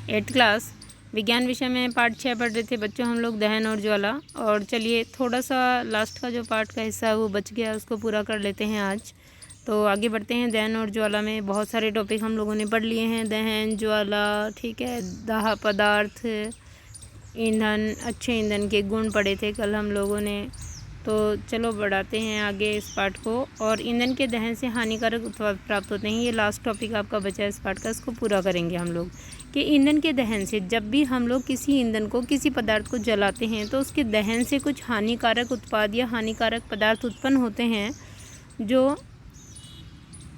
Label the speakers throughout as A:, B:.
A: 8th class विज्ञान विषय में पाठ 6 पढ़ रहे थे बच्चों हम लोग, दहन और ज्वाला। और चलिए थोड़ा सा लास्ट का जो पाठ का हिस्सा है वो बच गया, उसको पूरा कर लेते हैं आज। तो आगे बढ़ते हैं। दहन और ज्वाला में बहुत सारे टॉपिक हम लोगों ने पढ़ लिए हैं, दहन, ज्वाला, ठीक है, दाह पदार्थ, ईंधन, अच्छे ईंधन के गुण पढ़े थे कल हम लोगों ने। तो चलो बढ़ाते हैं आगे इस पाठ को। और ईंधन के दहन से हानिकारक उत्पाद प्राप्त होते हैं, ये लास्ट टॉपिक आपका बचा है इस पाठ का, इसको पूरा करेंगे हम लोग। कि ईंधन के दहन से, जब भी हम लोग किसी ईंधन को, किसी पदार्थ को जलाते हैं तो उसके दहन से कुछ हानिकारक उत्पाद या हानिकारक पदार्थ उत्पन्न होते हैं जो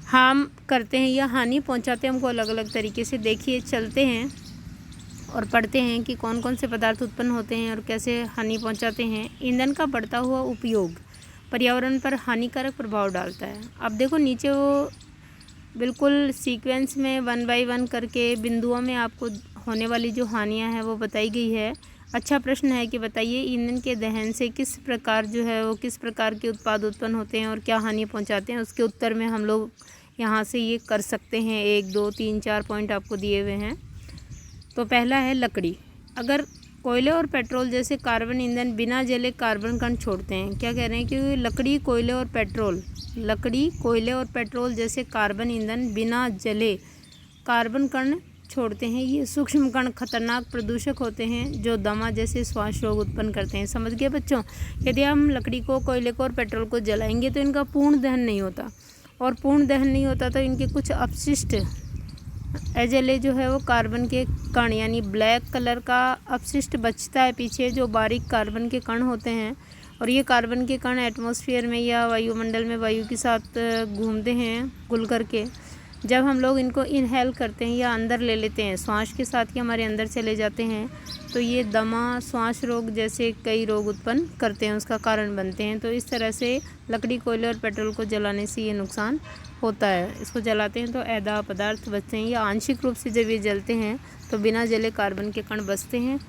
A: हार्म करते हैं या हानि पहुंचाते हैं हमको अलग अलग तरीके से। देखिए चलते हैं और पढ़ते हैं कि कौन कौन से पदार्थ उत्पन्न होते हैं और कैसे हानि पहुंचाते हैं। ईंधन का बढ़ता हुआ उपयोग पर्यावरण पर हानिकारक प्रभाव डालता है। अब देखो नीचे वो बिल्कुल सीक्वेंस में 1 बाय 1 करके बिंदुओं में आपको होने वाली जो हानियां हैं वो बताई गई है। अच्छा प्रश्न है कि बताइए ईंधन के दहन से किस प्रकार जो है वो किस प्रकार के उत्पाद उत्पन्न होते हैं और क्या हानि पहुंचाते हैं। उसके उत्तर में हम लोग यहाँ से ये कर सकते हैं। 1 2 3 4 पॉइंट आपको दिए हुए हैं। तो पहला है लकड़ी। अगर कोयले और पेट्रोल जैसे कार्बन ईंधन बिना जले कार्बन कण छोड़ते हैं, क्या कह रहे हैं कि लकड़ी, कोयले और पेट्रोल जैसे कार्बन ईंधन बिना जले कार्बन कण छोड़ते हैं। ये सूक्ष्म कण खतरनाक प्रदूषक होते हैं जो दमा जैसे श्वास रोग उत्पन्न करते हैं। समझ गए बच्चों? यदि हम लकड़ी को, कोयले को और पेट्रोल को जलाएंगे तो इनका पूर्ण दहन नहीं होता, और पूर्ण दहन नहीं होता तो इनके कुछ अपशिष्ट एजले जो है वो कार्बन के कण, यानी ब्लैक कलर का अपशिष्ट बचता है पीछे, जो बारीक कार्बन के कण होते हैं। और ये कार्बन के कण एटमॉस्फेयर में या वायुमंडल में वायु के साथ घूमते हैं घुल करके। जब हम लोग इनको इनहेल करते हैं या अंदर ले लेते हैं, श्वास के साथ ही हमारे अंदर चले जाते हैं, तो ये दमा, श्वास रोग जैसे कई रोग उत्पन्न करते हैं, उसका कारण बनते हैं। तो इस तरह से लकड़ी, कोयले और पेट्रोल को जलाने से ये नुकसान होता है। इसको जलाते हैं तो ऐदा पदार्थ बचते हैं, या आंशिक रूप से जब ये जलते हैं तो बिना जले कार्बन के कण बचते हैं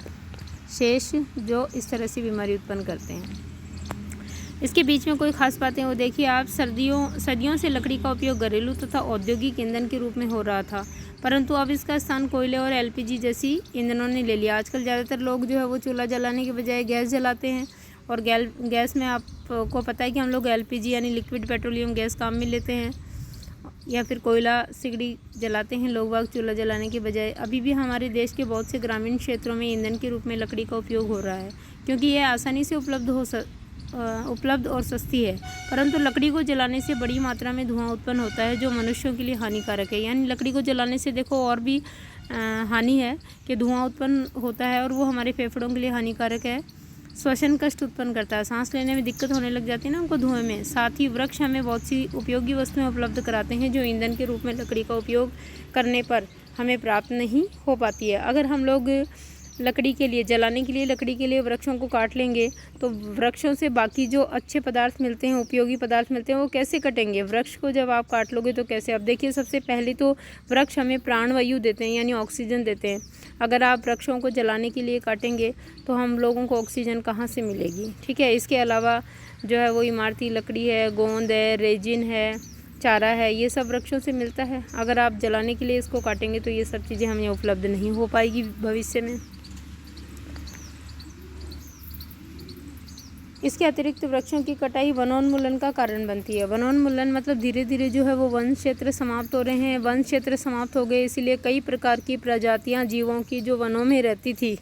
A: शेष, जो इस तरह से बीमारी उत्पन्न करते हैं। इसके बीच में कोई खास बातें वो देखिए आप। सदियों से लकड़ी का उपयोग घरेलू तथा औद्योगिक ईंधन के रूप में हो रहा था, परंतु अब इसका स्थान कोयले और एलपीजी जैसी ईंधनों ने ले लिया। आजकल ज़्यादातर लोग जो है वो चूल्हा जलाने के बजाय गैस जलाते हैं, और गैस में आपको पता है कि हम लोग एलपीजी यानी लिक्विड पेट्रोलियम गैस काम में लेते हैं, या फिर कोयला सिगड़ी जलाते हैं लोग बाग चूल्हा जलाने के बजाय। अभी भी हमारे देश के बहुत से ग्रामीण क्षेत्रों में ईंधन के रूप में लकड़ी का उपयोग हो रहा है, क्योंकि यह आसानी से उपलब्ध और सस्ती है। परंतु लकड़ी को जलाने से बड़ी मात्रा में धुआं उत्पन्न होता है जो मनुष्यों के लिए हानिकारक है। यानी लकड़ी को जलाने से देखो और भी हानि है कि धुआं उत्पन्न होता है और वो हमारे फेफड़ों के लिए हानिकारक है। श्वसन कष्ट उत्पन्न करता है, सांस लेने में दिक्कत होने लग जाती है ना उनको धुएं में। साथ ही वृक्ष हमें बहुत सी उपयोगी वस्तुएं उपलब्ध कराते हैं जो ईंधन के रूप में लकड़ी का उपयोग करने पर हमें प्राप्त नहीं हो पाती है। अगर हम लोग लकड़ी के लिए, जलाने के लिए लकड़ी के लिए वृक्षों को काट लेंगे तो वृक्षों से बाकी जो अच्छे पदार्थ मिलते हैं, उपयोगी पदार्थ मिलते हैं, वो कैसे कटेंगे? वृक्ष को जब आप काट लोगे तो कैसे? अब देखिए सबसे पहले तो वृक्ष हमें प्राणवायु देते हैं, यानी ऑक्सीजन देते हैं। अगर आप वृक्षों को जलाने के लिए काटेंगे तो हम लोगों को ऑक्सीजन कहाँ से मिलेगी? ठीक है। इसके अलावा जो है वो इमारती लकड़ी है, गोंद है, रेजिन है, चारा है, ये सब वृक्षों से मिलता है। अगर आप जलाने के लिए इसको काटेंगे तो ये सब चीज़ें हमें उपलब्ध नहीं हो पाएगी भविष्य में। इसके अतिरिक्त वृक्षों की कटाई वनोन्मूलन का कारण बनती है। वनोन्मूलन मतलब धीरे धीरे जो है वो वन क्षेत्र समाप्त हो रहे हैं। वन क्षेत्र समाप्त हो गए, इसीलिए कई प्रकार की प्रजातियां जीवों की जो वनों में रहती थी,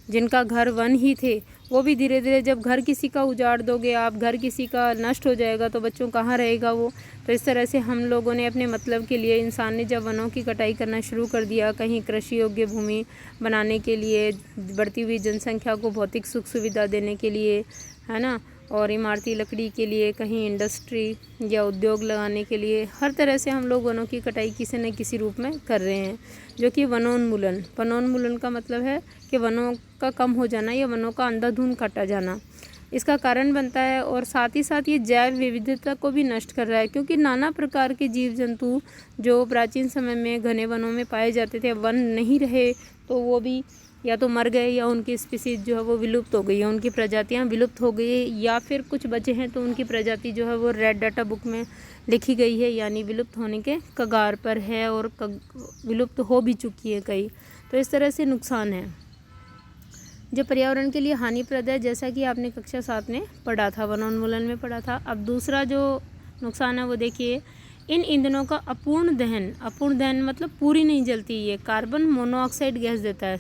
A: जिनका घर वन ही थे, वो भी धीरे धीरे, जब घर किसी का उजाड़ दोगे आप, घर किसी का नष्ट हो जाएगा तो बच्चों कहाँ रहेगा वो। तो इस तरह से हम लोगों ने अपने मतलब के लिए, इंसान ने जब वनों की कटाई करना शुरू कर दिया, कहीं कृषि योग्य भूमि बनाने के लिए, बढ़ती हुई जनसंख्या को भौतिक सुख सुविधा देने के लिए, है ना, और इमारती लकड़ी के लिए, कहीं इंडस्ट्री या उद्योग लगाने के लिए, हर तरह से हम लोग वनों की कटाई किसी न किसी रूप में कर रहे हैं, जो कि वनोन्मूलन का मतलब है कि वनों का कम हो जाना या वनों का अंधाधुंध काटा जाना। इसका कारण बनता है। और साथ ही साथ ये जैव विविधता को भी नष्ट कर रहा है, क्योंकि नाना प्रकार के जीव जंतु जो प्राचीन समय में घने वनों में पाए जाते थे, वन नहीं रहे तो वो भी या तो मर गए या उनकी स्पीसीज जो है वो विलुप्त हो गई है, उनकी प्रजातियां विलुप्त हो गई है, या फिर कुछ बचे हैं तो उनकी प्रजाति जो है वो रेड डाटा बुक में लिखी गई है, यानी विलुप्त होने के कगार पर है और विलुप्त हो भी चुकी है कई। तो इस तरह से नुकसान है जो पर्यावरण के लिए हानिप्रद है, जैसा कि आपने कक्षा 7 में पढ़ा था, वनोन्मूलन में पढ़ा था। अब दूसरा जो नुकसान है वो देखिए, इन ईंधनों का अपूर्ण दहन मतलब पूरी नहीं जलती, ये कार्बन मोनोऑक्साइड गैस देता है,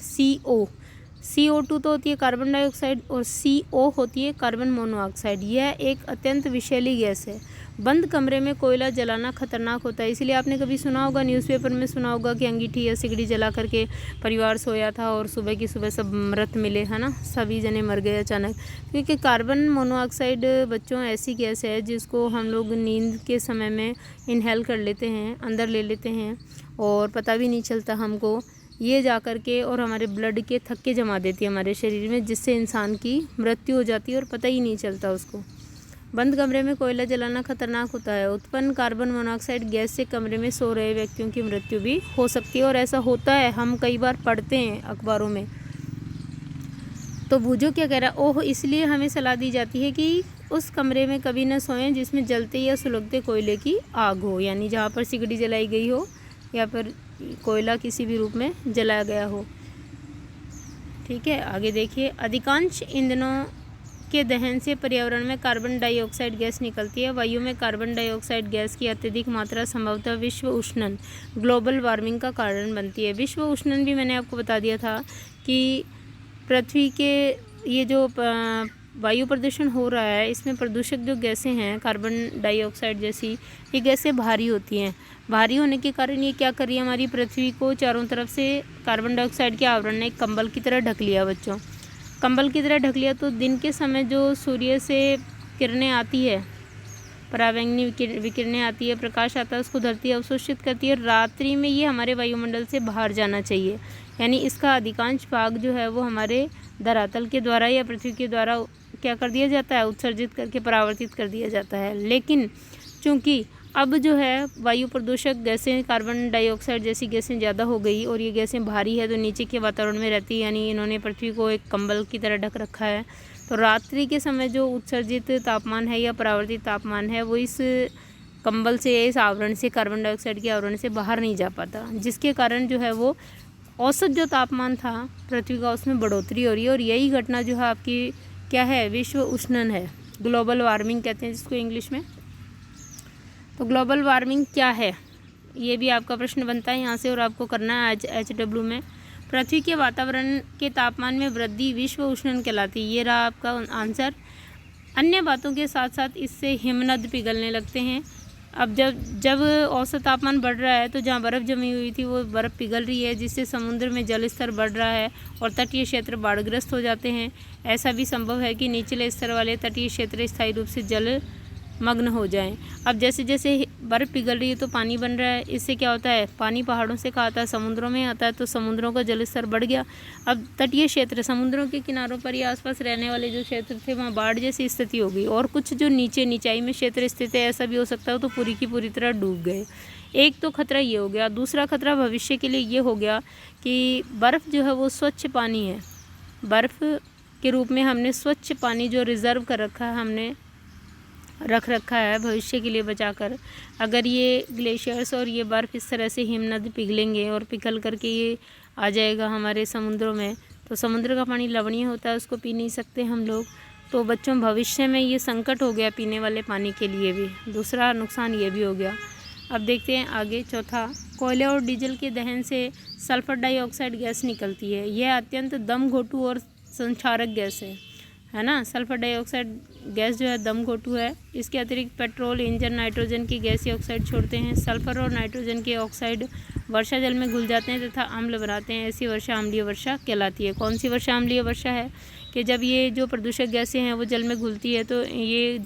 A: CO2 तो होती है कार्बन डाइऑक्साइड और CO होती है कार्बन मोनोऑक्साइड। यह एक अत्यंत विषैली गैस है। बंद कमरे में कोयला जलाना खतरनाक होता है, इसलिए आपने कभी सुना होगा, न्यूज़पेपर में सुना होगा कि अंगीठी या सिगड़ी जला करके परिवार सोया था और सुबह की सुबह सब मृत मिले, है ना, सभी जने मर गए अचानक। क्योंकि कार्बन मोनोऑक्साइड बच्चों ऐसी गैस है जिसको हम लोग नींद के समय में इनहेल कर लेते हैं, अंदर ले लेते हैं और पता भी नहीं चलता हमको, ये जा कर के और हमारे ब्लड के थक्के जमा देती है हमारे शरीर में, जिससे इंसान की मृत्यु हो जाती है और पता ही नहीं चलता उसको। बंद कमरे में कोयला जलाना खतरनाक होता है। उत्पन्न कार्बन मोनोऑक्साइड गैस से कमरे में सो रहे व्यक्तियों की मृत्यु भी हो सकती है, और ऐसा होता है, हम कई बार पढ़ते हैं अखबारों में। तो बूझो क्या कह रहा है, ओह, इसलिए हमें सलाह दी जाती है कि उस कमरे में कभी न सोएं जिसमें जलते या सुलगते कोयले की आग हो, यानी जहाँ पर सिगड़ी जलाई गई हो या फिर कोयला किसी भी रूप में जलाया गया हो। ठीक है, आगे देखिए, अधिकांश ईंधनों के दहन से पर्यावरण में कार्बन डाइऑक्साइड गैस निकलती है। वायु में कार्बन डाइऑक्साइड गैस की अत्यधिक मात्रा संभवतः विश्व उष्णन ग्लोबल वार्मिंग का कारण बनती है। विश्व उष्णन भी मैंने आपको बता दिया था कि पृथ्वी के ये जो वायु प्रदूषण हो रहा है, इसमें प्रदूषक जो गैसें हैं कार्बन डाइऑक्साइड जैसी, ये गैसें भारी होती हैं। भारी होने के कारण ये क्या कर रही है, हमारी पृथ्वी को चारों तरफ से कार्बन डाइऑक्साइड के आवरण ने एक कंबल की तरह ढक लिया बच्चों, कंबल की तरह ढक लिया। तो दिन के समय जो सूर्य से किरणें आती है, परावैंगनी विकिरणें आती है, प्रकाश आता है, उसको धरती अवशोषित करती है। रात्रि में ये हमारे वायुमंडल से बाहर जाना चाहिए, यानी इसका अधिकांश भाग जो है वो हमारे धरातल के द्वारा या पृथ्वी के द्वारा क्या कर दिया जाता है, उत्सर्जित करके परावर्तित कर दिया जाता है। लेकिन चूँकि अब जो है वायु प्रदूषक गैसें कार्बन डाइऑक्साइड जैसी गैसें ज़्यादा हो गई और ये गैसें भारी है तो नीचे के वातावरण में रहती है, यानी इन्होंने पृथ्वी को एक कंबल की तरह ढक रखा है। तो रात्रि के समय जो उत्सर्जित तापमान है या परावर्तित तापमान है वो इस कंबल से, इस आवरण से, कार्बन डाइऑक्साइड के आवरण से बाहर नहीं जा पाता, जिसके कारण जो है वो औसत जो तापमान था पृथ्वी का उसमें बढ़ोतरी हो रही है। और यही घटना जो है आपकी क्या है, विश्व उष्णन है, ग्लोबल वार्मिंग कहते हैं जिसको इंग्लिश में। तो ग्लोबल वार्मिंग क्या है, ये भी आपका प्रश्न बनता है यहाँ से और आपको करना है आज HW में। पृथ्वी के वातावरण के तापमान में वृद्धि विश्व उष्णन कहलाती है, ये रहा आपका आंसर। अन्य बातों के साथ साथ इससे हिमनद पिघलने लगते हैं। अब जब औसत तापमान बढ़ रहा है तो जहाँ बर्फ़ जमी हुई थी वो बर्फ़ पिघल रही है, जिससे समुद्र में जल स्तर बढ़ रहा है और तटीय क्षेत्र बाढ़ग्रस्त हो जाते हैं। ऐसा भी संभव है कि निचले स्तर वाले तटीय क्षेत्र स्थायी रूप से जल मग्न हो जाएं। अब जैसे जैसे बर्फ़ पिघल रही है तो पानी बन रहा है, इससे क्या होता है, पानी पहाड़ों से कहाँ आता है, समुद्रों में आता है, तो समुद्रों का जल स्तर बढ़ गया। अब तटीय क्षेत्र, समुद्रों के किनारों पर या आसपास रहने वाले जो क्षेत्र थे वहाँ बाढ़ जैसी स्थिति हो गई। और कुछ जो नीचाई में क्षेत्र स्थित है, ऐसा भी हो सकता है तो पूरी की पूरी तरह डूब गए। एक तो खतरा ये हो गया। दूसरा खतरा भविष्य के लिए ये हो गया कि बर्फ़ जो है वो स्वच्छ पानी है, बर्फ़ के रूप में हमने स्वच्छ पानी जो रिज़र्व कर रखा है, हमने रख रखा है भविष्य के लिए बचाकर। अगर ये ग्लेशियर्स और ये बर्फ़ इस तरह से हिमनद पिघलेंगे और पिघल करके ये आ जाएगा हमारे समुद्रों में, तो समुद्र का पानी लवणीय होता है, उसको पी नहीं सकते हम लोग। तो बच्चों भविष्य में ये संकट हो गया पीने वाले पानी के लिए भी। दूसरा नुकसान ये भी हो गया। अब देखते हैं आगे चौथा, कोयले और डीजल के दहन से सल्फर डाइऑक्साइड गैस निकलती है। यह अत्यंत दम घोटू और संक्षारक गैस है ना। सल्फर डाइऑक्साइड गैस जो है दम घोटू है। इसके अतिरिक्त पेट्रोल इंजन नाइट्रोजन की गैसीय ऑक्साइड छोड़ते हैं। सल्फर और नाइट्रोजन के ऑक्साइड वर्षा जल में घुल जाते हैं तथा अम्ल बनाते हैं। ऐसी वर्षा अम्लीय वर्षा कहलाती है। कौन सी वर्षा अम्लीय वर्षा है कि जब ये जो प्रदूषक गैसें हैं वो जल में घुलती है, तो ये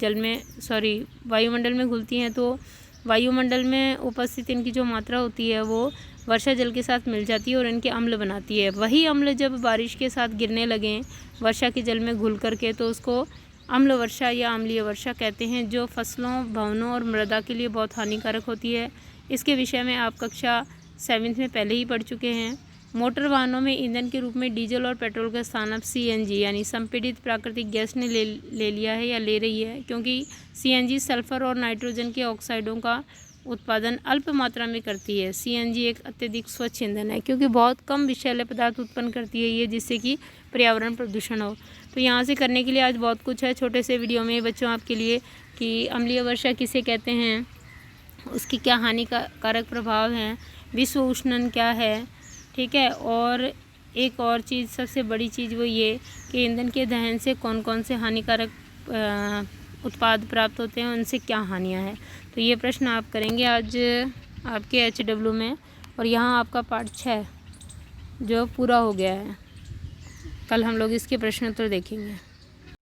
A: वायुमंडल में घुलती हैं, तो वायुमंडल में उपस्थित इनकी जो मात्रा होती है वो वर्षा जल के साथ मिल जाती है और इनके अम्ल बनाती है। वही अम्ल जब बारिश के साथ गिरने लगें वर्षा के जल में घुल करके, तो उसको अम्ल वर्षा या अम्लीय वर्षा कहते हैं, जो फसलों, भवनों और मृदा के लिए बहुत हानिकारक होती है। इसके विषय में आप कक्षा 7th में पहले ही पढ़ चुके हैं। मोटर वाहनों में ईंधन के रूप में डीजल और पेट्रोल का स्थान अब CNG यानी संपीड़ित प्राकृतिक गैस ने ले लिया है या ले रही है, क्योंकि CNG सल्फर और नाइट्रोजन के ऑक्साइडों का उत्पादन अल्प मात्रा में करती है। CNG एक अत्यधिक स्वच्छ ईंधन है, क्योंकि बहुत कम विषैले पदार्थ उत्पन्न करती है ये, जिससे कि पर्यावरण प्रदूषण हो। तो यहाँ से करने के लिए आज बहुत कुछ है छोटे से वीडियो में बच्चों आपके लिए, कि अम्लीय वर्षा किसे कहते हैं, उसकी क्या हानिकारक प्रभाव हैं, विश्व उष्णन क्या है, ठीक है। और एक और चीज़, सबसे बड़ी चीज़ वो ये कि ईंधन के दहन से कौन कौन से हानिकारक उत्पाद प्राप्त होते हैं, उनसे क्या हानियाँ हैं। तो ये प्रश्न आप करेंगे आज आपके HW में। और यहाँ आपका पार्ट 6 जो पूरा हो गया है। कल हम लोग इसके प्रश्न उत्तर देखेंगे।